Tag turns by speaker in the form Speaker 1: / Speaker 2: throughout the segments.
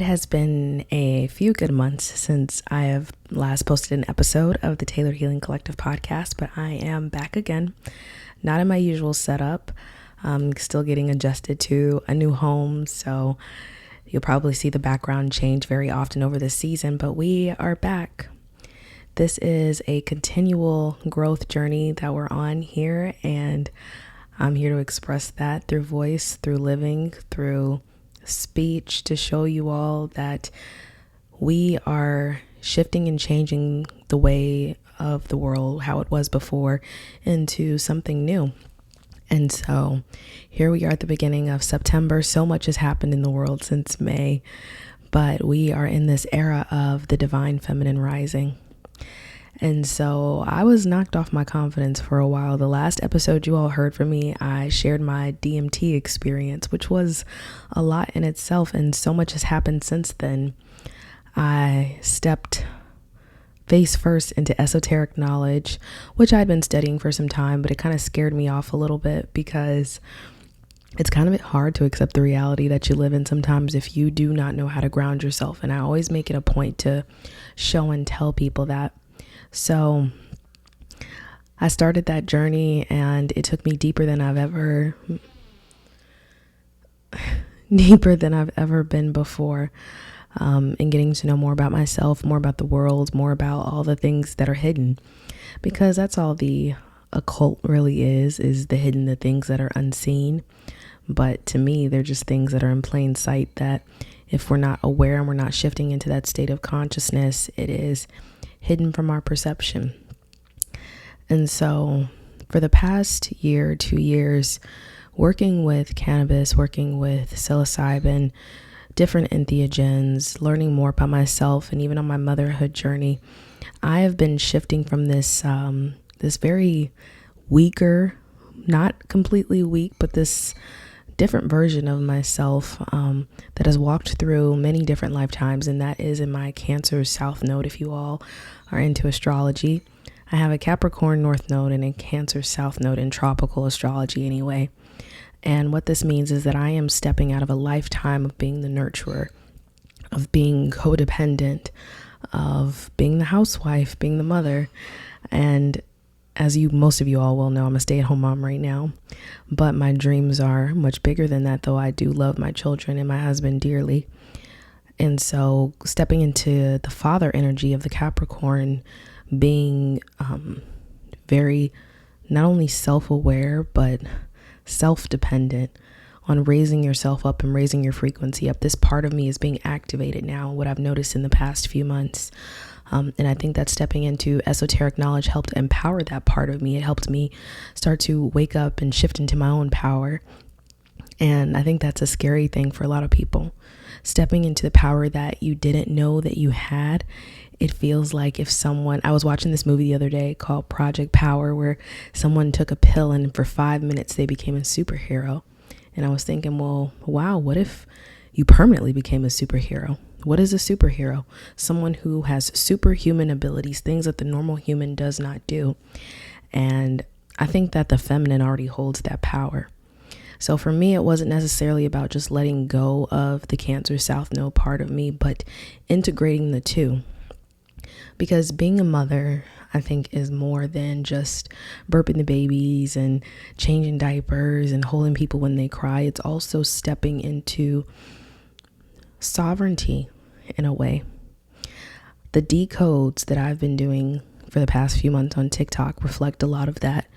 Speaker 1: has been a few good months since I have last posted an episode of the Tailored Healing Collective podcast, but I am back again, not in my usual setup. I'm still getting adjusted to a new home, so you'll probably see the background change very often over this season, but we are back. This is a continual growth journey that we're on here, and I'm here to express that through voice, through living, through speech, to show you all that we are shifting and changing the way of the world, how it was before, into something new. And so here we are at the beginning of September. So much has happened in the world since May, but we are in this era of the divine feminine rising. And so I was knocked off my confidence for a while. The last episode you all heard from me, I shared my DMT experience, which was a lot in itself, and so much has happened since then. I stepped face first into esoteric knowledge, which I'd been studying for some time, but it kind of scared me off a little bit because it's kind of hard to accept the reality that you live in sometimes if you do not know how to ground yourself. And I always make it a point to show and tell people that. So I started that journey, and it took me deeper than I've ever been before, in getting to know more about myself, more about the world, more about all the things that are hidden, because that's all the occult really is the things that are unseen. But to me, they're just things that are in plain sight that if we're not aware and we're not shifting into that state of consciousness, it is hidden from our perception. And so for the past year, 2 years, working with cannabis, working with psilocybin, different entheogens, learning more about myself, and even on my motherhood journey, I have been shifting from this very weaker, not completely weak, but this different version of myself that has walked through many different lifetimes, and that is in my Cancer South Node. If you all are into astrology, I have a Capricorn North Node and a Cancer South Node in tropical astrology anyway. And what this means is that I am stepping out of a lifetime of being the nurturer, of being codependent, of being the housewife, being the mother. And as most of you all will know, I'm a stay-at-home mom right now, but my dreams are much bigger than that, though I do love my children and my husband dearly. And so stepping into the father energy of the Capricorn, being very not only self-aware, but self-dependent on raising yourself up and raising your frequency up. This part of me is being activated now, what I've noticed in the past few months. And I think that stepping into esoteric knowledge helped empower that part of me. It helped me start to wake up and shift into my own power. And I think that's a scary thing for a lot of people. Stepping into the power that you didn't know that you had. It feels like I was watching this movie the other day called Project Power, where someone took a pill and for 5 minutes they became a superhero. And I was thinking, well, wow, what if you permanently became a superhero? What is a superhero? Someone who has superhuman abilities, things that the normal human does not do. And I think that the feminine already holds that power. So for me, it wasn't necessarily about just letting go of the Cancer South Node part of me, but integrating the two. Because being a mother, I think, is more than just burping the babies and changing diapers and holding people when they cry. It's also stepping into sovereignty in a way. The decodes that I've been doing for the past few months on TikTok reflect a lot of that.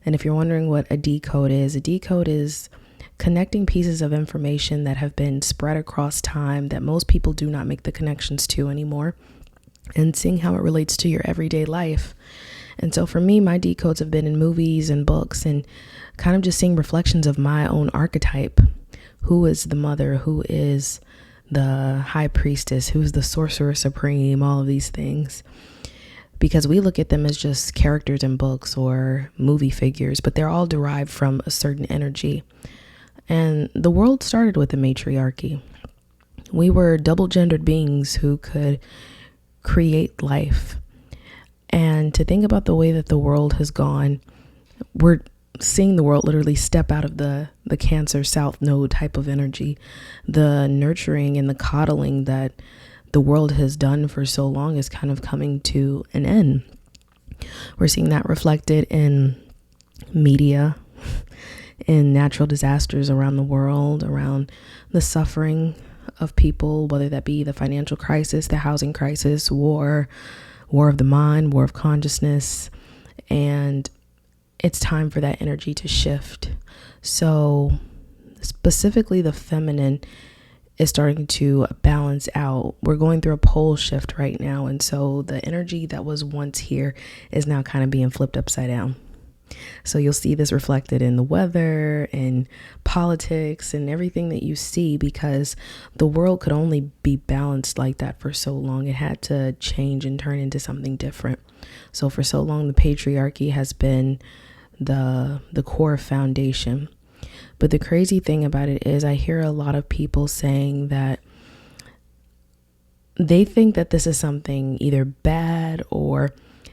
Speaker 1: And if you're wondering what a decode is connecting pieces of information that have been spread across time that most people do not make the connections to anymore, and seeing how it relates to your everyday life. And so for me, my decodes have been in movies and books, and kind of just seeing reflections of my own archetype. Who is the mother? Who is the high priestess? Who's the sorcerer supreme? All of these things. Because we look at them as just characters in books or movie figures, but they're all derived from a certain energy. And the world started with the matriarchy. We were double-gendered beings who could create life. And to think about the way that the world has gone, we're seeing the world literally step out of the Cancer South Node type of energy. The nurturing and the coddling that the world has done for so long is kind of coming to an end. We're seeing that reflected in media, in natural disasters around the world, around the suffering of people, whether that be the financial crisis, the housing crisis, war of the mind, war of consciousness. And it's time for that energy to shift. So specifically the feminine is starting to balance out. We're going through a pole shift right now. And so the energy that was once here is now kind of being flipped upside down. So you'll see this reflected in the weather and politics and everything that you see, because the world could only be balanced like that for so long. It had to change and turn into something different. So for so long, the patriarchy has been the core foundation. But the crazy thing about it is I hear a lot of people saying that they think that this is something either bad or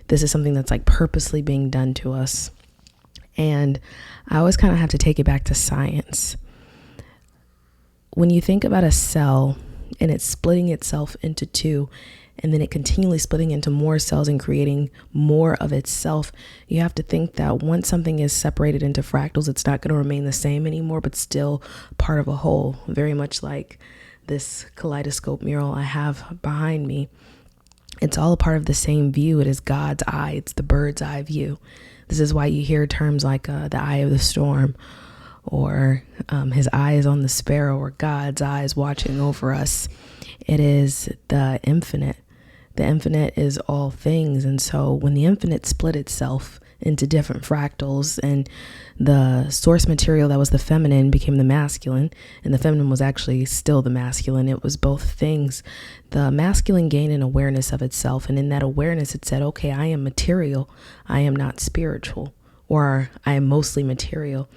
Speaker 1: this is something that's like purposely being done to us. And I always kind of have to take it back to science. When you think about a cell and it's splitting itself into two, and then it continually splitting into more cells and creating more of itself, you have to think that once something is separated into fractals, it's not going to remain the same anymore, but still part of a whole. Very much like this kaleidoscope mural I have behind me. It's all a part of the same view. It is God's eye. It's the bird's eye view. This is why you hear terms like the eye of the storm, or his eye is on the sparrow, or God's eye is watching over us. It is the infinite. The infinite is all things. And so when the infinite split itself into different fractals, and the source material that was the feminine became the masculine, and the feminine was actually still the masculine. It was both things. The masculine gained an awareness of itself, and in that awareness it said, okay, I am material, I am not spiritual, or I am mostly material.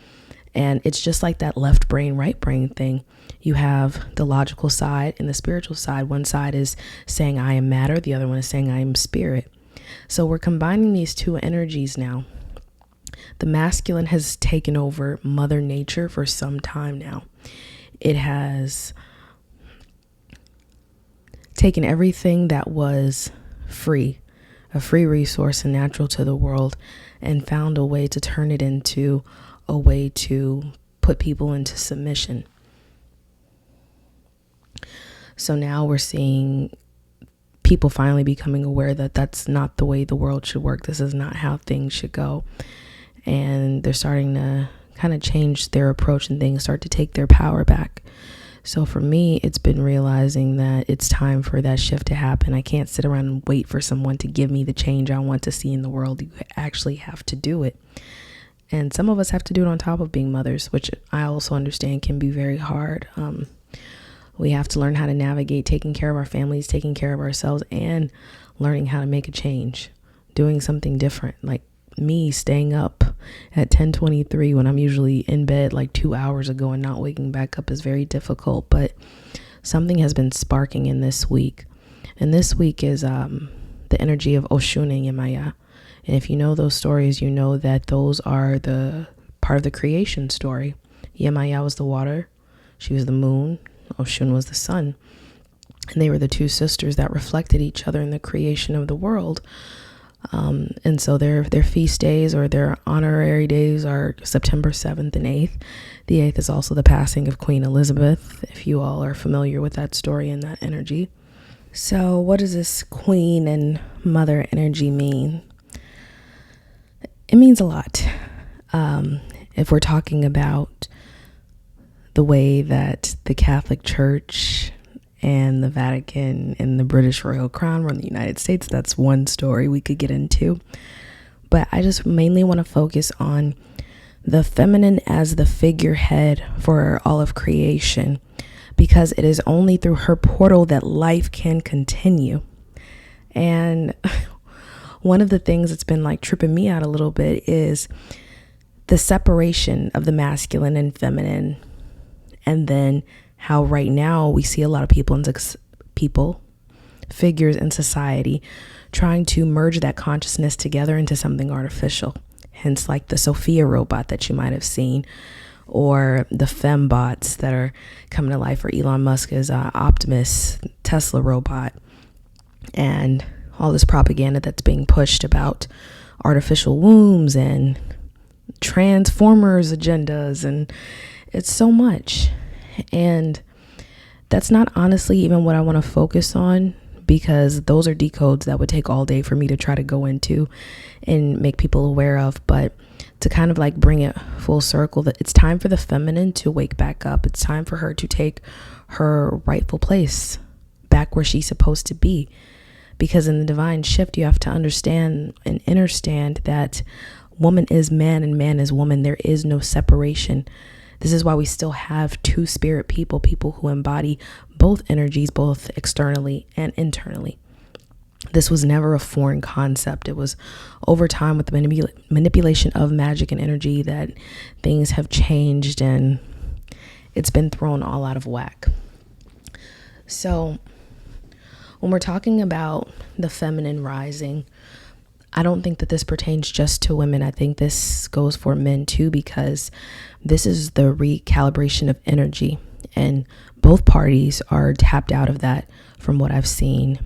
Speaker 1: And it's just like that left brain, right brain thing. You have the logical side and the spiritual side. One side is saying I am matter, the other one is saying I am spirit. So we're combining these two energies now. The masculine has taken over Mother Nature for some time now. It has taken everything that was free, a free resource and natural to the world, and found a way to turn it into a way to put people into submission. So now we're seeing people finally becoming aware that that's not the way the world should work. This is not how things should go. And they're starting to kind of change their approach and things, start to take their power back. So for me, it's been realizing that it's time for that shift to happen. I can't sit around and wait for someone to give me the change I want to see in the world. You actually have to do it. And some of us have to do it on top of being mothers, which I also understand can be very hard. We have to learn how to navigate taking care of our families, taking care of ourselves, and learning how to make a change, doing something different. Like me staying up at 10:23 when I'm usually in bed like 2 hours ago and not waking back up is very difficult. But something has been sparking in this week. And this week is the energy of Oshun and Yemaya. And if you know those stories, you know that those are the part of the creation story. Yemaya was the water. She was the moon. Oshun was the sun. And they were the two sisters that reflected each other in the creation of the world. And so their feast days, or their honorary days, are September 7th and 8th. The 8th is also the passing of Queen Elizabeth, if you all are familiar with that story and that energy. So what does this queen and mother energy mean? It means a lot. If we're talking about the way that the Catholic Church and the Vatican and the British Royal Crown run the United States, that's one story we could get into. But I just mainly want to focus on the feminine as the figurehead for all of creation, because it is only through her portal that life can continue. And one of the things that's been like tripping me out a little bit is the separation of the masculine and feminine. And then how right now we see a lot of figures in society trying to merge that consciousness together into something artificial. hence like the Sophia robot that you might have seen, or the fembots that are coming to life, or Elon Musk's Optimus Tesla robot, and all this propaganda that's being pushed about artificial wombs and transformers agendas, and it's so much. And that's not honestly even what I want to focus on, because those are decodes that would take all day for me to try to go into and make people aware of. But to kind of like bring it full circle, that it's time for the feminine to wake back up. It's time for her to take her rightful place back where she's supposed to be. Because in the divine shift, you have to understand and understand that woman is man and man is woman. There is no separation. This is why we still have two spirit people who embody both energies, both externally and internally. This was never a foreign concept. It was over time with the manipulation of magic and energy that things have changed, and it's been thrown all out of whack. So when we're talking about the feminine rising, I don't think that this pertains just to women. I think this goes for men too, because this is the recalibration of energy, and both parties are tapped out of that from what I've seen.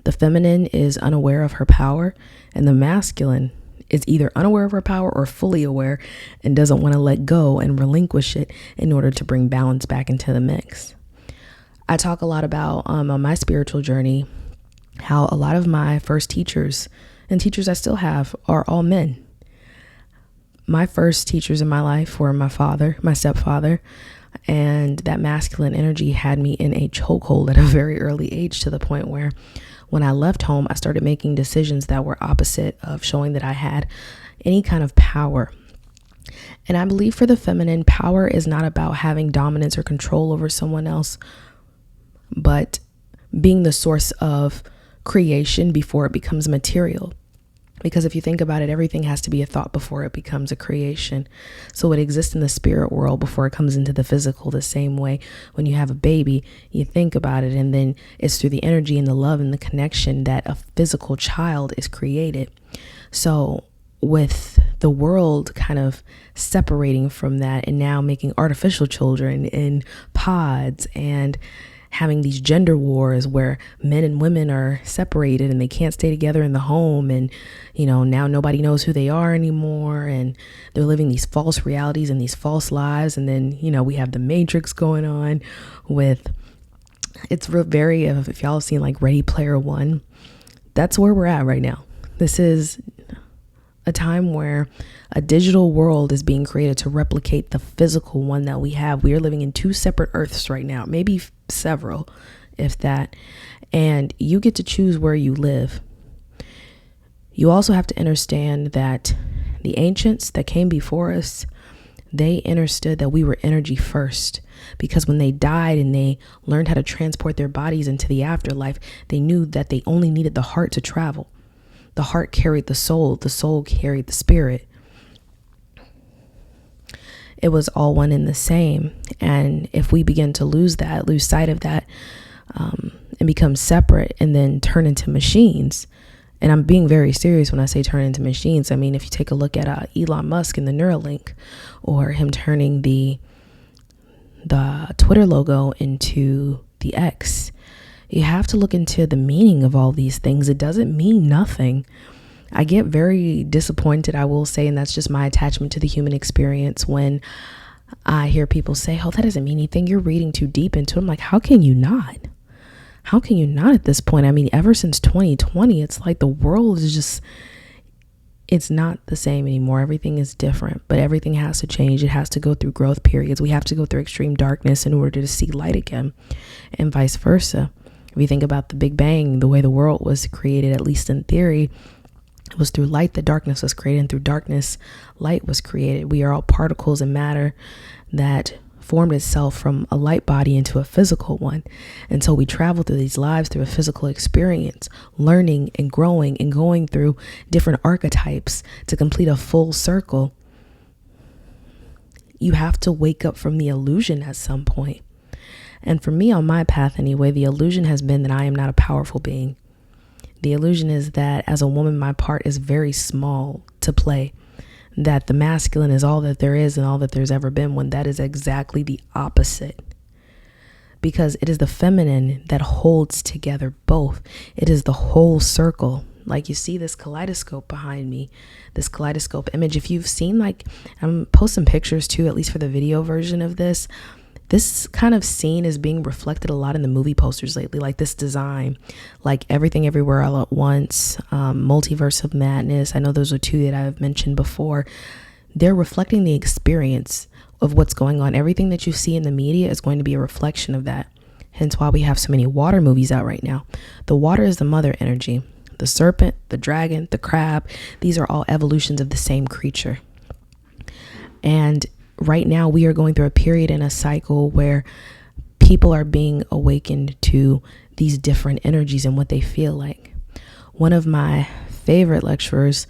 Speaker 1: The feminine is unaware of her power, and the masculine is either unaware of her power or fully aware and doesn't want to let go and relinquish it in order to bring balance back into the mix. I talk a lot about on my spiritual journey how a lot of my first teachers and teachers I still have are all men. My first teachers in my life were my father, my stepfather, and that masculine energy had me in a chokehold at a very early age, to the point where when I left home, I started making decisions that were opposite of showing that I had any kind of power. And I believe for the feminine, power is not about having dominance or control over someone else, but being the source of creation before it becomes material. Because if you think about it, everything has to be a thought before it becomes a creation. So it exists in the spirit world before it comes into the physical. The same way when you have a baby, you think about it, and then it's through the energy and the love and the connection that a physical child is created. So with the world kind of separating from that and now making artificial children in pods and having these gender wars where men and women are separated and they can't stay together in the home, and now nobody knows who they are anymore, and they're living these false realities and these false lives. And then we have the Matrix going on with, it's very, if y'all have seen like Ready Player One, that's where we're at right now. This is a time where a digital world is being created to replicate the physical one that we have. We are living in two separate earths right now, maybe several, if that, and you get to choose where you live. You also have to understand that the ancients that came before us, they understood that we were energy first, because when they died and they learned how to transport their bodies into the afterlife, they knew that they only needed the heart to travel. The heart carried the soul carried the spirit. It was all one and the same. And if we begin to lose sight of that, and become separate and then turn into machines, and I'm being very serious when I say turn into machines. I mean, if you take a look at Elon Musk and the Neuralink, or him turning the Twitter logo into the X, you have to look into the meaning of all these things. It doesn't mean nothing. I get very disappointed, I will say, and that's just my attachment to the human experience, when I hear people say, oh, that doesn't mean anything, you're reading too deep into it. I'm like, how can you not? How can you not at this point? I mean, ever since 2020, it's like the world is just, it's not the same anymore. Everything is different, but everything has to change. It has to go through growth periods. We have to go through extreme darkness in order to see light again, and vice versa. If you think about the Big Bang, the way the world was created, at least in theory, it was through light that darkness was created, and through darkness, light was created. We are all particles and matter that formed itself from a light body into a physical one. And so we travel through these lives through a physical experience, learning and growing and going through different archetypes to complete a full circle. You have to wake up from the illusion at some point. And for me, on my path anyway, the illusion has been that I am not a powerful being. The illusion is that as a woman, my part is very small to play, that the masculine is all that there is and all that there's ever been, when that is exactly the opposite. Because it is the feminine that holds together both. It is the whole circle. Like, you see this kaleidoscope behind me, this kaleidoscope image. If you've seen, like, I'm posting pictures too, at least for the video version of this. This kind of scene is being reflected a lot in the movie posters lately, like this design, like Everything Everywhere All at Once, Multiverse of Madness. I know those are two that I've mentioned before. They're reflecting the experience of what's going on. Everything that you see in the media is going to be a reflection of that. Hence why we have so many water movies out right now. The water is the mother energy. The serpent, the dragon, the crab, these are all evolutions of the same creature. And right now we are going through a period in a cycle where people are being awakened to these different energies and what they feel like. One of my favorite lecturers,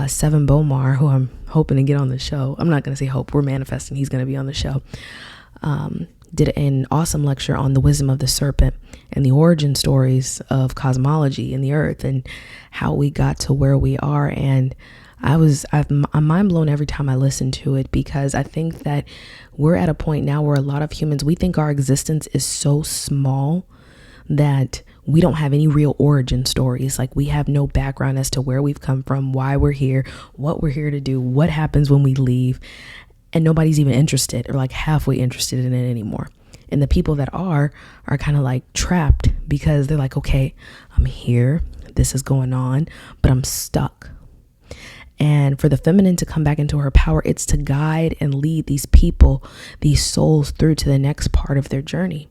Speaker 1: Seven Bomar, who I'm hoping to get on the show. I'm not going to say hope, we're manifesting he's going to be on the show. Did an awesome lecture on the wisdom of the serpent and the origin stories of cosmology and the earth and how we got to where we are. And I'm mind blown every time I listen to it, because I think that we're at a point now where a lot of humans, we think our existence is so small that we don't have any real origin stories. Like, we have no background as to where we've come from, why we're here, what we're here to do, what happens when we leave. And nobody's even interested, or like halfway interested in it anymore. And the people that are kind of like trapped, because they're like, okay, I'm here, this is going on, but I'm stuck. And for the feminine to come back into her power, it's to guide and lead these people, these souls, through to the next part of their journey.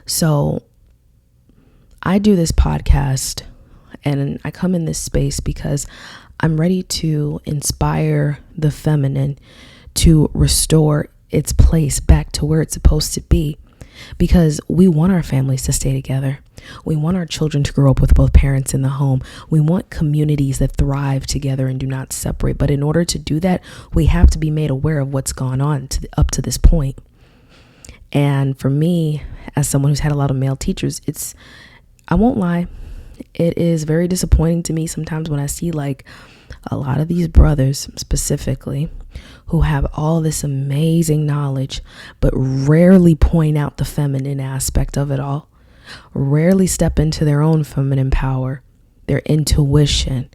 Speaker 1: So I do this podcast and I come in this space because I'm ready to inspire the feminine to restore its place back to where it's supposed to be, because we want our families to stay together. We want our children to grow up with both parents in the home. We want communities that thrive together and do not separate. But in order to do that, we have to be made aware of what's gone on up to this point. And for me, as someone who's had a lot of male teachers, I won't lie, it is very disappointing to me sometimes when I see like a lot of these brothers specifically who have all this amazing knowledge, but rarely point out the feminine aspect of it all, rarely step into their own feminine power, their intuition.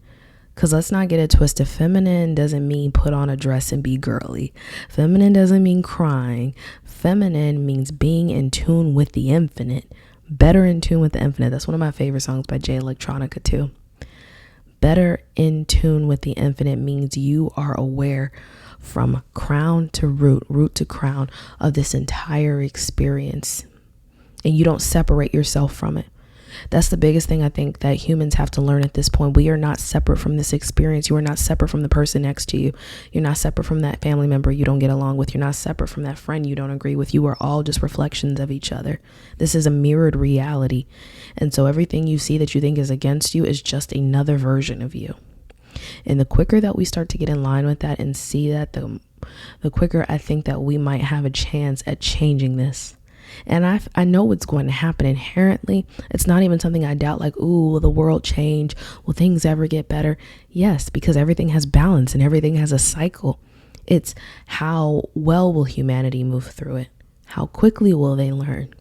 Speaker 1: Because let's not get it twisted. Feminine doesn't mean put on a dress and be girly. Feminine doesn't mean crying. Feminine means being in tune with the infinite. Better in tune with the infinite. That's one of my favorite songs by Jay Electronica too. Better in tune with the infinite means you are aware from crown to root, root to crown of this entire experience. And you don't separate yourself from it. That's the biggest thing I think that humans have to learn at this point. We are not separate from this experience. You are not separate from the person next to you. You're not separate from that family member you don't get along with. You're not separate from that friend you don't agree with. You are all just reflections of each other. This is a mirrored reality. And so everything you see that you think is against you is just another version of you. And the quicker that we start to get in line with that and see that, the quicker I think that we might have a chance at changing this. And I know what's going to happen inherently. It's not even something I doubt, like, ooh, will the world change? Will things ever get better? Yes, because everything has balance and everything has a cycle. It's how well will humanity move through it? How quickly will they learn?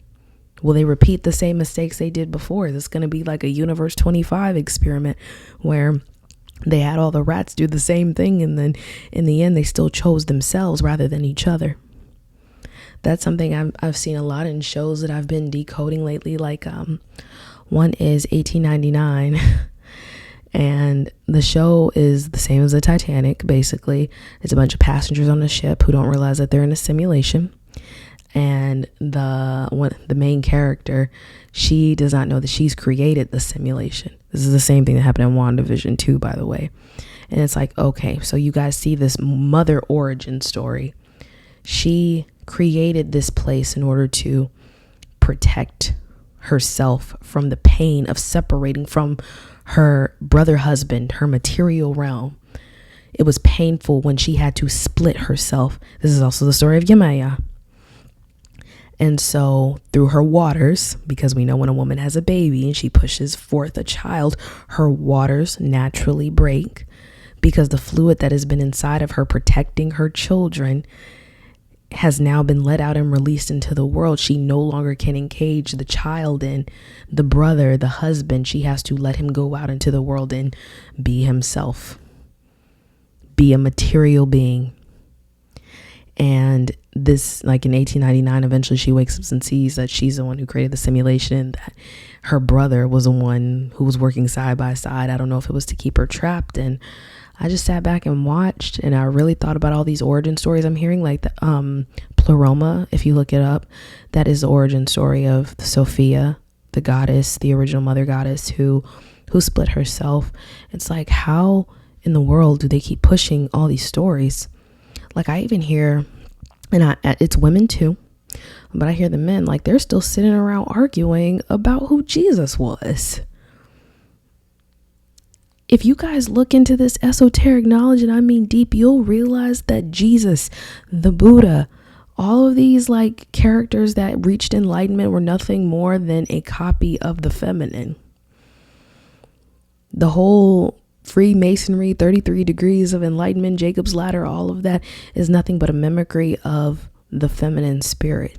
Speaker 1: Will they repeat the same mistakes they did before? Is this going to be like a Universe 25 experiment where they had all the rats do the same thing and then in the end they still chose themselves rather than each other? That's something I've seen a lot in shows that I've been decoding lately. Like one is 1899 and the show is the same as the Titanic. Basically, it's a bunch of passengers on the ship who don't realize that they're in a simulation. And the main character, she does not know that she's created the simulation. This is the same thing that happened in WandaVision too, by the way. And it's like, okay, so you guys see this mother origin story. She created this place in order to protect herself from the pain of separating from her brother husband, her material realm. It was painful when she had to split herself. This is also the story of Yemaya. And so through her waters, because we know when a woman has a baby and she pushes forth a child, her waters naturally break because the fluid that has been inside of her protecting her children has now been let out and released into the world. She no longer can engage the child and the brother, the husband. She has to let him go out into the world and be himself, be a material being. And this, like in 1899, eventually she wakes up and sees that she's the one who created the simulation, that her brother was the one who was working side by side. I don't know if it was to keep her trapped. And I just sat back and watched, and I really thought about all these origin stories I'm hearing, like the Pleroma, if you look it up, that is the origin story of Sophia, the goddess, the original mother goddess who split herself. It's like, how in the world do they keep pushing all these stories? Like, I even hear, and it's women too, but I hear the men, like, they're still sitting around arguing about who Jesus was. If you guys look into this esoteric knowledge, and I mean deep, you'll realize that Jesus, the Buddha, all of these like characters that reached enlightenment were nothing more than a copy of the feminine. The whole Freemasonry, 33 degrees of enlightenment, Jacob's ladder, all of that is nothing but a mimicry of the feminine spirit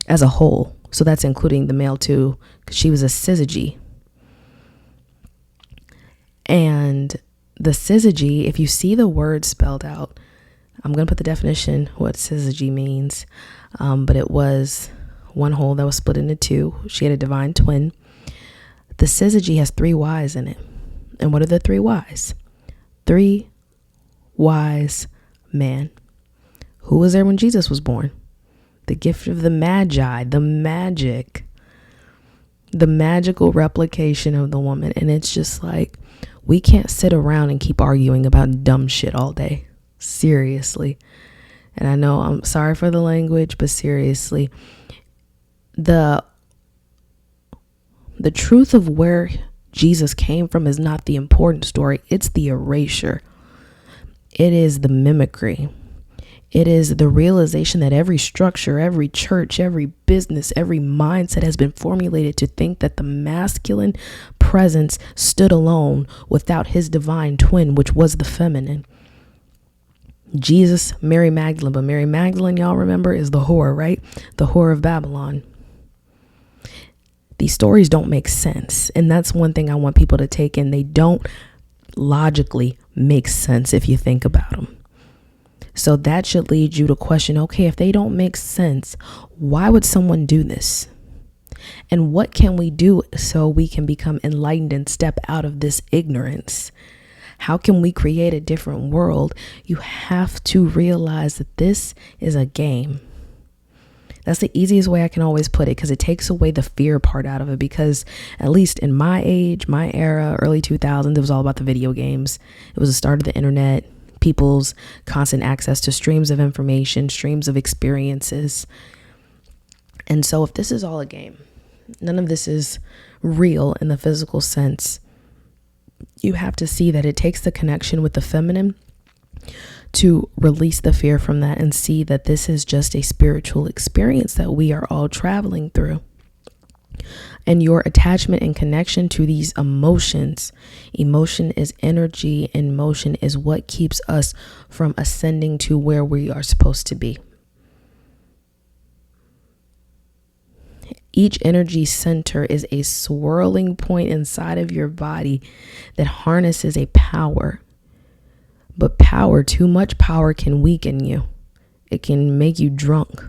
Speaker 1: as a whole. So that's including the male too, because she was a syzygy. And the syzygy, if you see the word spelled out, I'm going to put the definition, what syzygy means. But it was one whole that was split into two. She had a divine twin. The syzygy has 3 Y's in it. And what are the 3 Y's? 3 wise man. Who was there when Jesus was born? The gift of the magi, the magic, the magical replication of the woman. And it's just like, we can't sit around and keep arguing about dumb shit all day. Seriously. And I know, I'm sorry for the language, but seriously, the truth of where Jesus came from is not the important story. It's the erasure. It is the mimicry. It is the realization that every structure, every church, every business, every mindset has been formulated to think that the masculine presence stood alone without his divine twin, which was the feminine. Jesus, Mary Magdalene, but Mary Magdalene, y'all remember, is the whore, right? The whore of Babylon. These stories don't make sense. And that's one thing I want people to take in. They don't logically make sense if you think about them. So that should lead you to question, okay, if they don't make sense, why would someone do this? And what can we do so we can become enlightened and step out of this ignorance? How can we create a different world? You have to realize that this is a game. That's the easiest way I can always put it, because it takes away the fear part out of it. Because at least in my age, my era, early 2000s, it was all about the video games. It was the start of the internet, people's constant access to streams of information, streams of experiences. And so if this is all a game, none of this is real in the physical sense, you have to see that it takes the connection with the feminine to release the fear from that and see that this is just a spiritual experience that we are all traveling through. And your attachment and connection to these emotions, emotion is energy, and motion is what keeps us from ascending to where we are supposed to be. Each energy center is a swirling point inside of your body that harnesses a power. But power, too much power, can weaken you. It can make you drunk.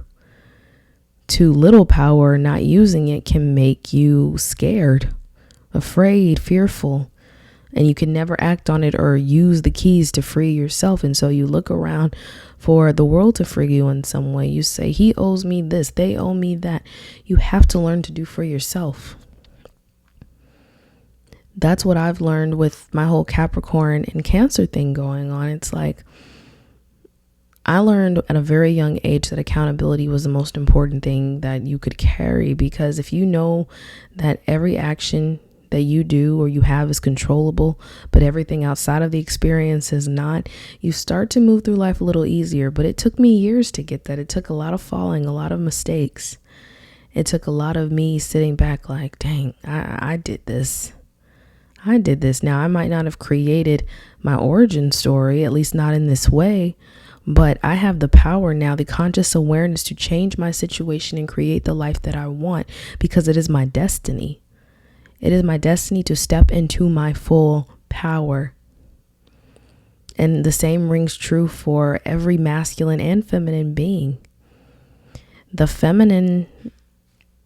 Speaker 1: Too little power, not using it, can make you scared, afraid, fearful. And you can never act on it or use the keys to free yourself. And so you look around for the world to free you in some way. You say, he owes me this, they owe me that. You have to learn to do for yourself. That's what I've learned with my whole Capricorn and Cancer thing going on. It's like, I learned at a very young age that accountability was the most important thing that you could carry, because if you know that every action that you do or you have is controllable, but everything outside of the experience is not, you start to move through life a little easier. But it took me years to get that. It took a lot of falling, a lot of mistakes. It took a lot of me sitting back like, dang, I did this. I did this. Now, I might not have created my origin story, at least not in this way, but I have the power now, the conscious awareness to change my situation and create the life that I want, because it is my destiny. It is my destiny to step into my full power. And the same rings true for every masculine and feminine being. The feminine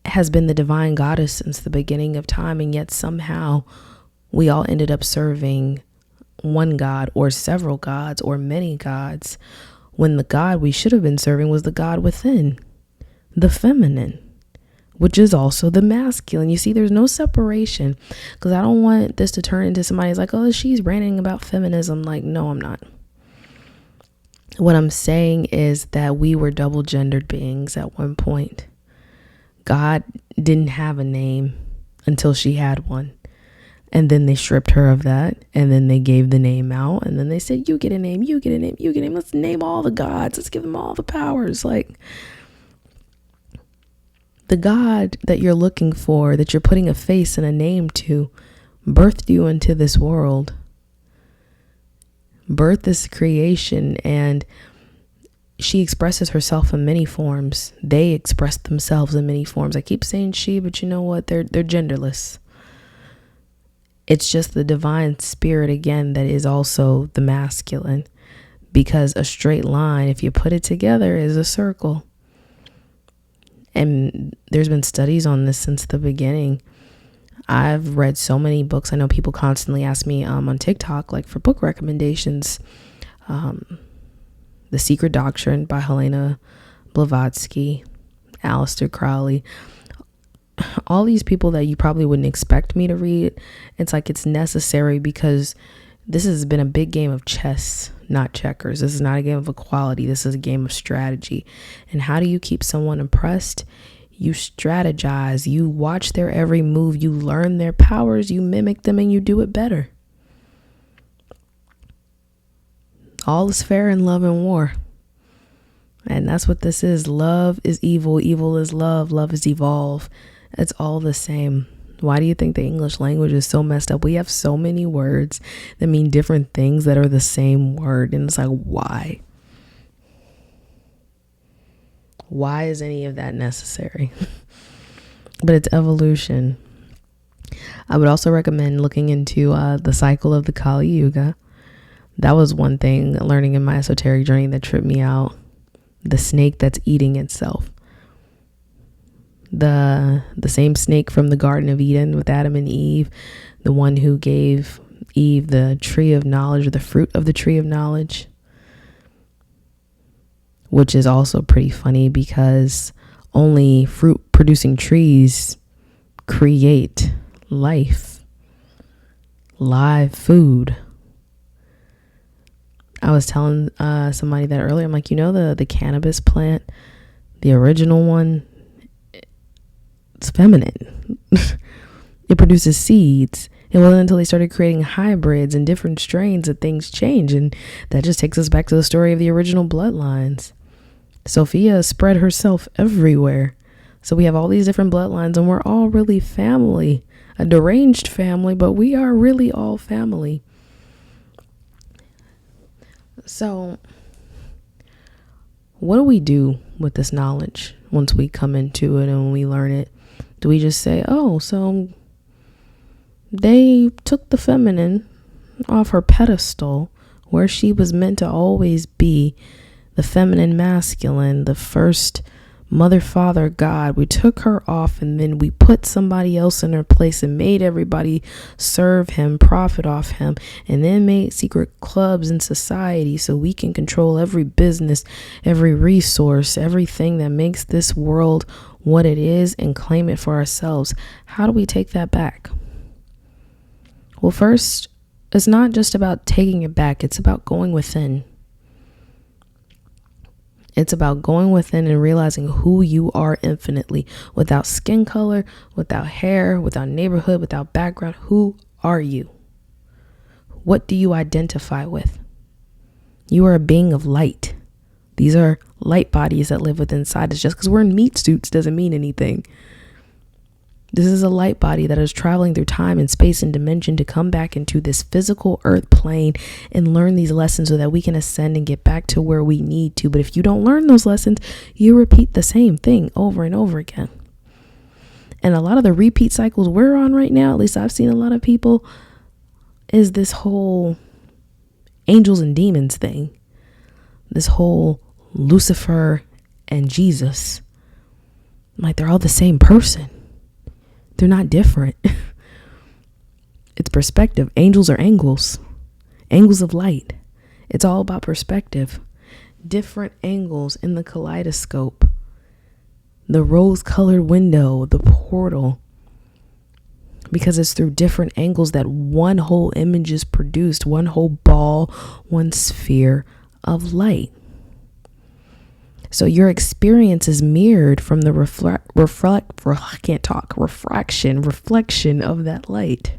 Speaker 1: has been the divine goddess since the beginning of time, and yet somehow we all ended up serving one god or several gods or many gods, when the God we should have been serving was the God within, the feminine, which is also the masculine. You see, there's no separation, because I don't want this to turn into somebody's like, oh, she's ranting about feminism. Like, no, I'm not. What I'm saying is that we were double gendered beings at one point. God didn't have a name until she had one. And then they stripped her of that. And then they gave the name out. And then they said, you get a name, you get a name, you get a name. Let's name all the gods. Let's give them all the powers. Like, the God that you're looking for, that you're putting a face and a name to, birthed you into this world. Birth is creation, and she expresses herself in many forms. They express themselves in many forms. I keep saying she, but you know what? They're genderless. It's just the divine spirit again that is also the masculine, because a straight line, if you put it together, is a circle. And there's been studies on this since the beginning. I've read so many books. I know people constantly ask me on TikTok, like for book recommendations. The Secret Doctrine by Helena Blavatsky, Aleister Crowley. All these people that you probably wouldn't expect me to read. It's like it's necessary, because this has been a big game of chess, not checkers. This is not a game of equality. This is a game of strategy. And how do you keep someone impressed? You strategize. You watch their every move. You learn their powers. You mimic them, and you do it better. All is fair in love and war. And that's what this is. Love is evil. Evil is love. Love is evolve. It's all the same. Why do you think the English language is so messed up? We have so many words that mean different things that are the same word. And it's like, why? Why is any of that necessary? But it's evolution. I would also recommend looking into the cycle of the Kali Yuga. That was one thing learning in my esoteric journey that tripped me out. The snake that's eating itself. The same snake from the Garden of Eden with Adam and Eve, the one who gave Eve the tree of knowledge, or the fruit of the tree of knowledge, which is also pretty funny because only fruit producing trees create life, live food. I was telling somebody that earlier. I'm like, the cannabis plant, the original one, it's feminine. It produces seeds. It wasn't until they started creating hybrids and different strains that things change. And that just takes us back to the story of the original bloodlines. Sophia spread herself everywhere. So we have all these different bloodlines, and we're all really family. A deranged family, but we are really all family. So what do we do with this knowledge once we come into it and when we learn it? Do we just say, oh, so they took the feminine off her pedestal where she was meant to always be, the feminine masculine, the first mother, father, God. We took her off, and then we put somebody else in her place and made everybody serve him, profit off him, and then made secret clubs in society so we can control every business, every resource, everything that makes this world what it is, and claim it for ourselves. How do we take that back? Well, first, it's not just about taking it back. It's about going within. It's about going within and realizing who you are infinitely, without skin color, without hair, without neighborhood, without background. Who are you? What do you identify with? You are a being of light. These are light bodies that live within inside us. Just because we're in meat suits doesn't mean anything. This is a light body that is traveling through time and space and dimension to come back into this physical earth plane and learn these lessons so that we can ascend and get back to where we need to. But if you don't learn those lessons, you repeat the same thing over and over again. And a lot of the repeat cycles we're on right now, at least I've seen a lot of people, is this whole angels and demons thing. This whole Lucifer and Jesus. Like, they're all the same person. They're not different. It's perspective. Angels are angles. Angles of light. It's all about perspective. Different angles in the kaleidoscope. The rose-colored window, the portal. Because it's through different angles that one whole image is produced. One whole ball, one sphere of light. So your experience is mirrored from the reflection of that light.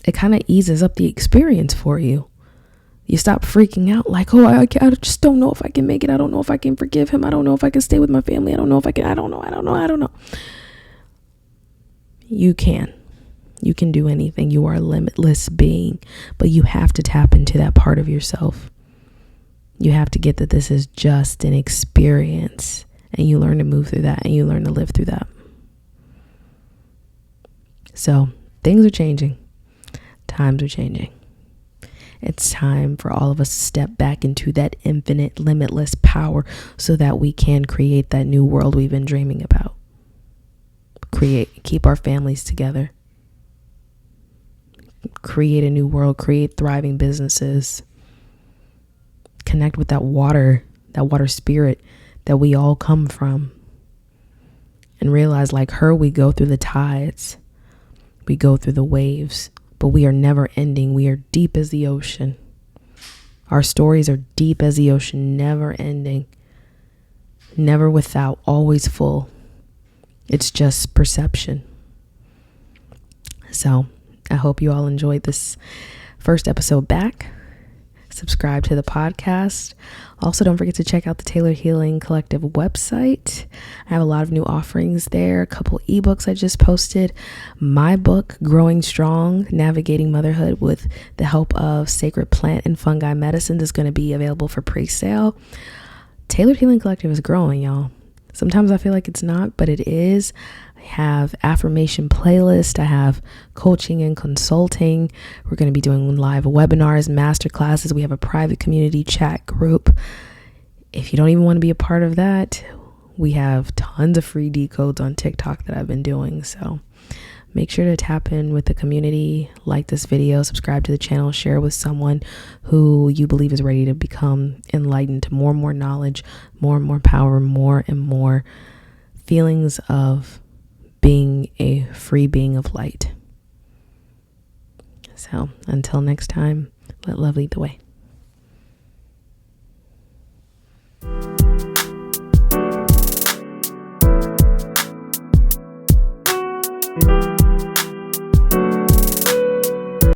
Speaker 1: It kind of eases up the experience for you. You stop freaking out like, oh, I just don't know if I can make it. I don't know if I can forgive him. I don't know if I can stay with my family. I don't know if I can. I don't know. You can. You can do anything. You are a limitless being, but you have to tap into that part of yourself. You have to get that this is just an experience, and you learn to move through that, and you learn to live through that. So things are changing. Times are changing. It's time for all of us to step back into that infinite, limitless power so that we can create that new world we've been dreaming about. Keep our families together. Create a new world, create thriving businesses, connect with that water spirit that we all come from, and realize, like her, we go through the tides, we go through the waves, but we are never ending. We are deep as the ocean. Our stories are deep as the ocean, never ending, never without, always full. It's just perception. So I hope you all enjoyed this first episode back. Subscribe to the podcast. Also, don't forget to check out the Taylor Healing Collective website. I have a lot of new offerings there. A couple ebooks I just posted. My book, Growing Strong, Navigating Motherhood with the help of sacred plant and fungi medicines, is going to be available for pre-sale. Taylor Healing Collective is growing, y'all. Sometimes I feel like it's not, but it is. I have affirmation playlist. I have coaching and consulting. We're going to be doing live webinars, master classes. We have a private community chat group. If you don't even want to be a part of that, we have tons of free decodes on TikTok that I've been doing. So make sure to tap in with the community, like this video, subscribe to the channel, share with someone who you believe is ready to become enlightened to more and more knowledge, more and more power, more and more feelings of being a free being of light. So until next time, let love lead the way.